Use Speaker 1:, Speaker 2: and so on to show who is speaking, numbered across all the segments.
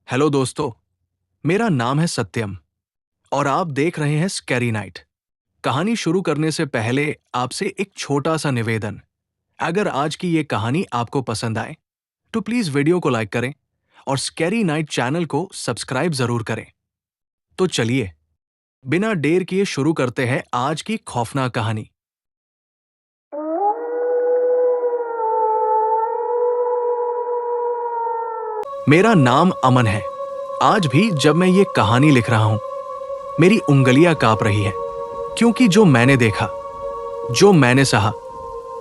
Speaker 1: Hello दोस्तों, मेरा नाम है सत्यम और आप देख रहे हैं स्कैरी नाइट। कहानी शुरू करने से पहले आपसे एक छोटा सा निवेदन। अगर आज की ये कहानी आपको पसंद आए तो प्लीज वीडियो को लाइक करें और स्कैरी नाइट चैनल को सब्सक्राइब जरूर करें। तो चलिए बिना देर किए शुरू करते हैं आज की खौफनाक कहानी। मेरा नाम अमन है। आज भी जब मैं ये कहानी लिख रहा हूं मेरी उंगलियां कांप रही है, क्योंकि जो मैंने देखा, जो मैंने सहा,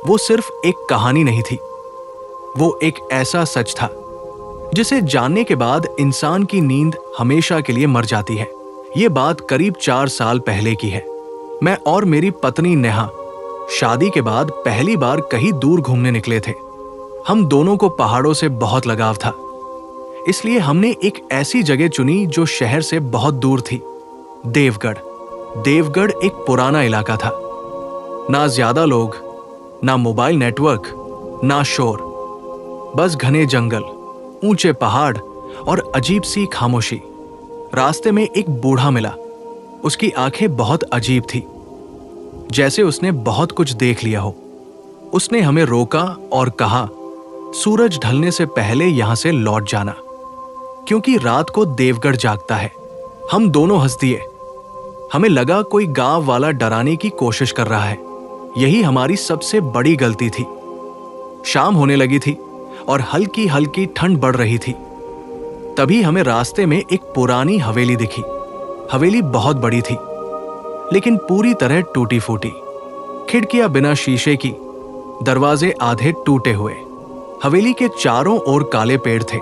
Speaker 1: वो सिर्फ एक कहानी नहीं थी। वो एक ऐसा सच था जिसे जानने के बाद इंसान की नींद हमेशा के लिए मर जाती है। ये बात करीब 4 साल पहले की है। मैं और मेरी पत्नी नेहा शादी के बाद पहली बार कहीं दूर घूमने निकले थे। हम दोनों को पहाड़ों से बहुत लगाव था, इसलिए हमने एक ऐसी जगह चुनी जो शहर से बहुत दूर थी। देवगढ़। देवगढ़ एक पुराना इलाका था। ना ज्यादा लोग, ना मोबाइल नेटवर्क, ना शोर, बस घने जंगल, ऊंचे पहाड़ और अजीब सी खामोशी। रास्ते में एक बूढ़ा मिला। उसकी आंखें बहुत अजीब थी, जैसे उसने बहुत कुछ देख लिया हो। उसने हमें रोका और कहा, सूरज ढलने से पहले यहां से लौट जाना, क्योंकि रात को देवगढ़ जागता है। हम दोनों हंस दिए। हमें लगा कोई गांव वाला डराने की कोशिश कर रहा है। यही हमारी सबसे बड़ी गलती थी। शाम होने लगी थी और हल्की हल्की ठंड बढ़ रही थी। तभी हमें रास्ते में एक पुरानी हवेली दिखी। हवेली बहुत बड़ी थी, लेकिन पूरी तरह टूटी फूटी। खिड़कियां बिना शीशे की, दरवाजे आधे टूटे हुए। हवेली के चारों ओर काले पेड़ थे,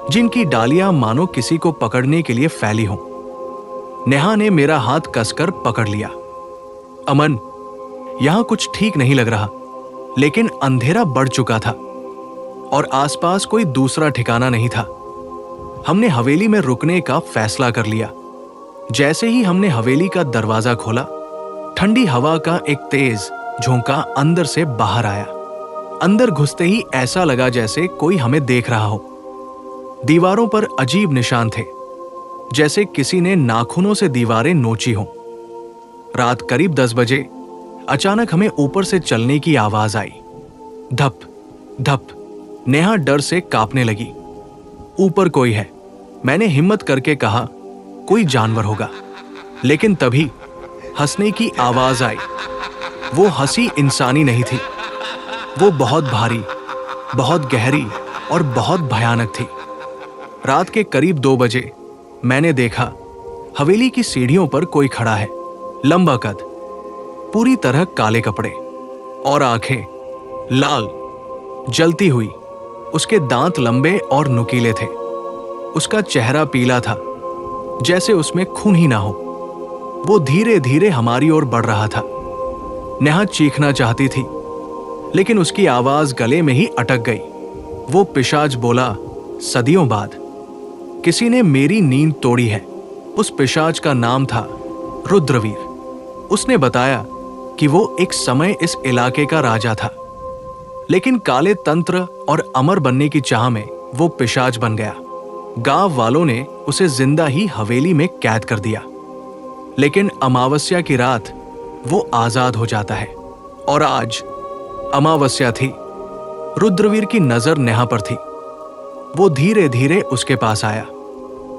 Speaker 1: जिनकी डालियां मानो किसी को पकड़ने के लिए फैली हों। नेहा ने मेरा हाथ कसकर पकड़ लिया। अमन, यहां कुछ ठीक नहीं लग रहा। लेकिन अंधेरा बढ़ चुका था और आसपास कोई दूसरा ठिकाना नहीं था। हमने हवेली में रुकने का फैसला कर लिया। जैसे ही हमने हवेली का दरवाजा खोला, ठंडी हवा का एक तेज झोंका अंदर से बाहर आया। अंदर घुसते ही ऐसा लगा जैसे कोई हमें देख रहा हो। दीवारों पर अजीब निशान थे, जैसे किसी ने नाखूनों से दीवारें नोची हों। रात करीब 10 बजे अचानक हमें ऊपर से चलने की आवाज आई। धप धप। नेहा डर से कांपने लगी। ऊपर कोई है, मैंने हिम्मत करके कहा। कोई जानवर होगा। लेकिन तभी हंसने की आवाज आई। वो हंसी इंसानी नहीं थी। वो बहुत भारी, बहुत गहरी और बहुत भयानक थी। रात के करीब 2 बजे मैंने देखा, हवेली की सीढ़ियों पर कोई खड़ा है। लंबा कद, पूरी तरह काले कपड़े और आंखें लाल, जलती हुई। उसके दांत लंबे और नुकीले थे। उसका चेहरा पीला था, जैसे उसमें खून ही ना हो। वो धीरे धीरे हमारी ओर बढ़ रहा था। नेहा चीखना चाहती थी, लेकिन उसकी आवाज गले में ही अटक गई। वो पिशाच बोला, सदियों बाद किसी ने मेरी नींद तोड़ी है। उस पिशाच का नाम था रुद्रवीर। उसने बताया कि वो एक समय इस इलाके का राजा था, लेकिन काले तंत्र और अमर बनने की चाह में वो पिशाच बन गया। गांव वालों ने उसे जिंदा ही हवेली में कैद कर दिया। लेकिन अमावस्या की रात वो आजाद हो जाता है। और आज अमावस्या थी। रुद्रवीर की नजर नेहा पर थी। वो धीरे धीरे उसके पास आया।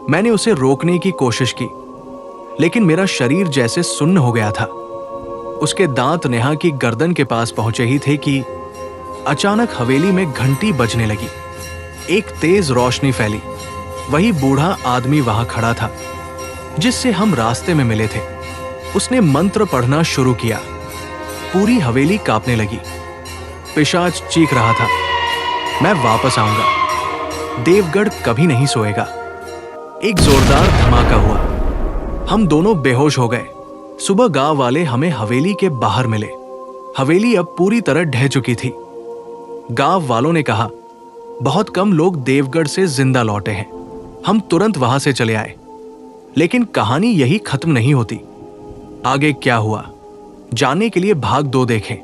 Speaker 1: मैंने उसे रोकने की कोशिश की, लेकिन मेरा शरीर जैसे सुन्न हो गया था। उसके दांत नेहा की गर्दन के पास पहुंचे ही थे कि अचानक हवेली में घंटी बजने लगी। एक तेज रोशनी फैली। वही बूढ़ा आदमी वहां खड़ा था, जिससे हम रास्ते में मिले थे। उसने मंत्र पढ़ना शुरू किया। पूरी हवेली कांपने लगी। पिशाच चीख रहा था, मैं वापस आऊंगा। देवगढ़ कभी नहीं सोएगा। एक जोरदार धमाका हुआ। हम दोनों बेहोश हो गए। सुबह गांव वाले हमें हवेली के बाहर मिले। हवेली अब पूरी तरह ढह चुकी थी। गांव वालों ने कहा, बहुत कम लोग देवगढ़ से जिंदा लौटे हैं। हम तुरंत वहां से चले आए। लेकिन कहानी यही खत्म नहीं होती। आगे क्या हुआ, जानने के लिए भाग 2 देखें।